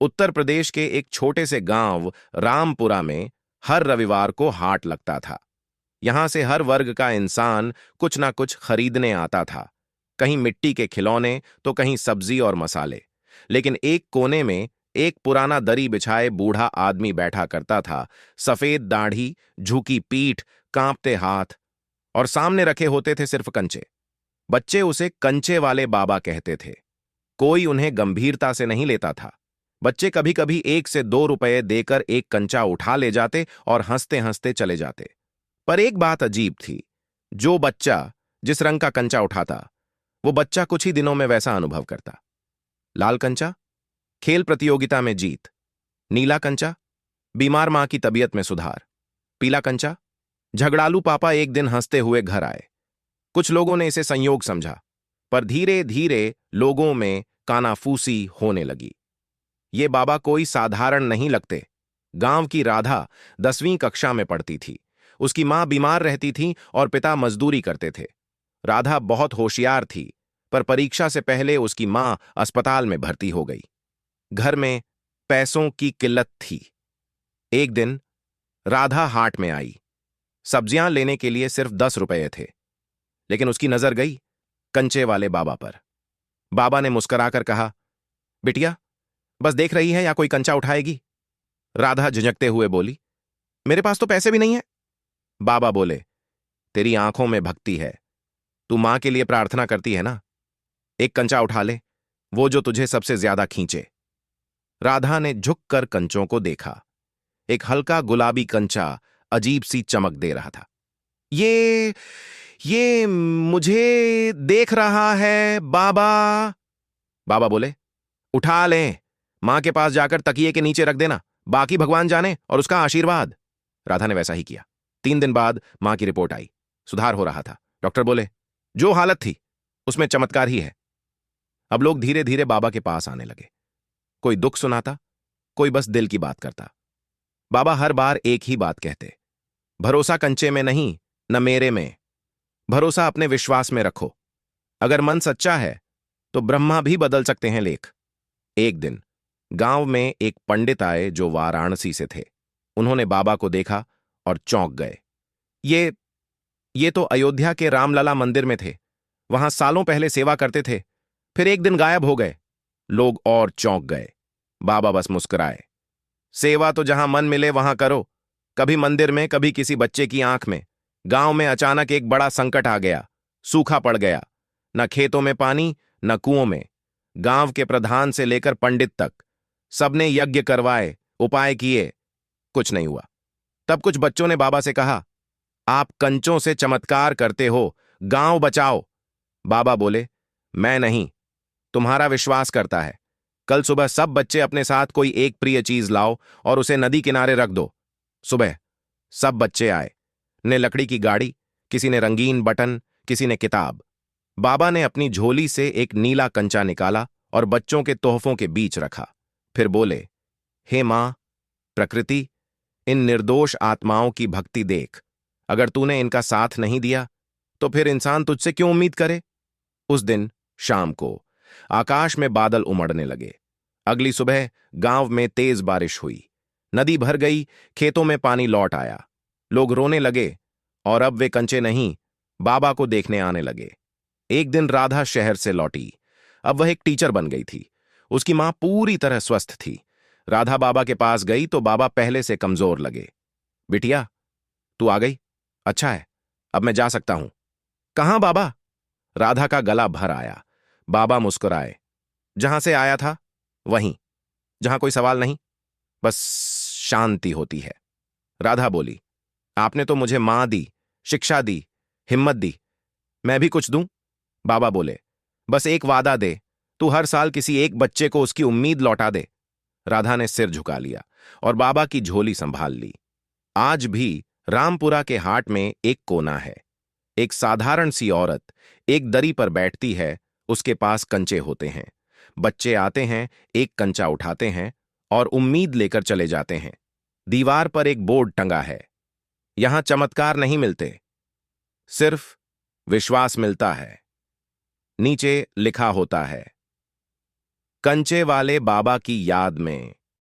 उत्तर प्रदेश के एक छोटे से गांव रामपुरा में हर रविवार को हाट लगता था। यहां से हर वर्ग का इंसान कुछ ना कुछ खरीदने आता था। कहीं मिट्टी के खिलौने तो कहीं सब्जी और मसाले। लेकिन एक कोने में एक पुराना दरी बिछाए बूढ़ा आदमी बैठा करता था। सफेद दाढ़ी, झुकी पीठ, कांपते हाथ, और सामने रखे होते थे सिर्फ कंचे। बच्चे उसे कंचे वाले बाबा कहते थे। कोई उन्हें गंभीरता से नहीं लेता था। बच्चे कभी कभी 1 से 2 रुपए देकर एक कंचा उठा ले जाते और हंसते हंसते चले जाते। पर एक बात अजीब थी। जो बच्चा जिस रंग का कंचा उठाता, वो बच्चा कुछ ही दिनों में वैसा अनुभव करता। लाल कंचा, खेल प्रतियोगिता में जीत। नीला कंचा, बीमार मां की तबीयत में सुधार। पीला कंचा, झगड़ालू पापा एक दिन हंसते हुए घर आए। कुछ लोगों ने इसे संयोग समझा, पर धीरे धीरे लोगों में कानाफूसी होने लगी। ये बाबा कोई साधारण नहीं लगते। गांव की राधा 10वीं कक्षा में पढ़ती थी। उसकी मां बीमार रहती थी और पिता मजदूरी करते थे। राधा बहुत होशियार थी, पर परीक्षा से पहले उसकी मां अस्पताल में भर्ती हो गई। घर में पैसों की किल्लत थी। एक दिन राधा हाट में आई। सब्जियां लेने के लिए सिर्फ 10 रुपए थे, लेकिन उसकी नजर गई कंचे वाले बाबा पर। बाबा ने मुस्कुराकर कहा, बिटिया, बस देख रही है या कोई कंचा उठाएगी? राधा झिझकते हुए बोली, मेरे पास तो पैसे भी नहीं है। बाबा बोले, तेरी आंखों में भक्ति है। तू मां के लिए प्रार्थना करती है ना। एक कंचा उठा ले, वो जो तुझे सबसे ज्यादा खींचे। राधा ने झुककर कंचों को देखा। एक हल्का गुलाबी कंचा अजीब सी चमक दे रहा था। ये मुझे देख रहा है बाबा। बाबा बोले, उठा ले, मां के पास जाकर तकिए के नीचे रख देना। बाकी भगवान जाने और उसका आशीर्वाद। राधा ने वैसा ही किया। 3 दिन बाद मां की रिपोर्ट आई। सुधार हो रहा था। डॉक्टर बोले, जो हालत थी उसमें चमत्कार ही है। अब लोग धीरे धीरे बाबा के पास आने लगे। कोई दुख सुनाता, कोई बस दिल की बात करता। बाबा हर बार एक ही बात कहते, भरोसा कंचे में नहीं, न मेरे में। भरोसा अपने विश्वास में रखो। अगर मन सच्चा है तो ब्रह्मा भी बदल सकते हैं लेख। एक दिन गांव में एक पंडित आए जो वाराणसी से थे। उन्होंने बाबा को देखा और चौंक गए। ये ये तो अयोध्या के रामलला मंदिर में थे। वहां सालों पहले सेवा करते थे, फिर एक दिन गायब हो गए। लोग और चौंक गए। बाबा बस मुस्कुराए। सेवा तो जहां मन मिले वहां करो। कभी मंदिर में, कभी किसी बच्चे की आंख में। गांव में अचानक एक बड़ा संकट आ गया। सूखा पड़ गया। न खेतों में पानी, न कुओं में। गांव के प्रधान से लेकर पंडित तक सबने यज्ञ करवाए, उपाय किए, कुछ नहीं हुआ। तब कुछ बच्चों ने बाबा से कहा, आप कंचों से चमत्कार करते हो, गांव बचाओ। बाबा बोले, मैं नहीं, तुम्हारा विश्वास करता है। कल सुबह सब बच्चे अपने साथ कोई एक प्रिय चीज लाओ और उसे नदी किनारे रख दो। सुबह सब बच्चे आए। ने लकड़ी की गाड़ी, किसी ने रंगीन बटन, किसी ने किताब। बाबा ने अपनी झोली से एक नीला कंचा निकाला और बच्चों के तोहफों के बीच रखा। फिर बोले, हे मां प्रकृति, इन निर्दोष आत्माओं की भक्ति देख। अगर तूने इनका साथ नहीं दिया तो फिर इंसान तुझसे क्यों उम्मीद करे? उस दिन शाम को आकाश में बादल उमड़ने लगे। अगली सुबह गांव में तेज बारिश हुई। नदी भर गई, खेतों में पानी लौट आया। लोग रोने लगे और अब वे कंचे नहीं, बाबा को देखने आने लगे। एक दिन राधा शहर से लौटी। अब वह एक टीचर बन गई थी। उसकी मां पूरी तरह स्वस्थ थी। राधा बाबा के पास गई तो बाबा पहले से कमजोर लगे। बिटिया, तू आ गई? अच्छा है, अब मैं जा सकता हूं। कहां बाबा? राधा का गला भर आया। बाबा मुस्कुराए। जहां से आया था वहीं, जहां कोई सवाल नहीं, बस शांति होती है। राधा बोली, आपने तो मुझे मां दी, शिक्षा दी, हिम्मत दी। मैं भी कुछ दूं? बाबा बोले, बस एक वादा दे, तू हर साल किसी एक बच्चे को उसकी उम्मीद लौटा दे। राधा ने सिर झुका लिया और बाबा की झोली संभाल ली। आज भी रामपुरा के हाट में एक कोना है। एक साधारण सी औरत एक दरी पर बैठती है। उसके पास कंचे होते हैं। बच्चे आते हैं, एक कंचा उठाते हैं और उम्मीद लेकर चले जाते हैं। दीवार पर एक बोर्ड टंगा है। यहां चमत्कार नहीं मिलते, सिर्फ विश्वास मिलता है। नीचे लिखा होता है, कंचे वाले बाबा की याद में।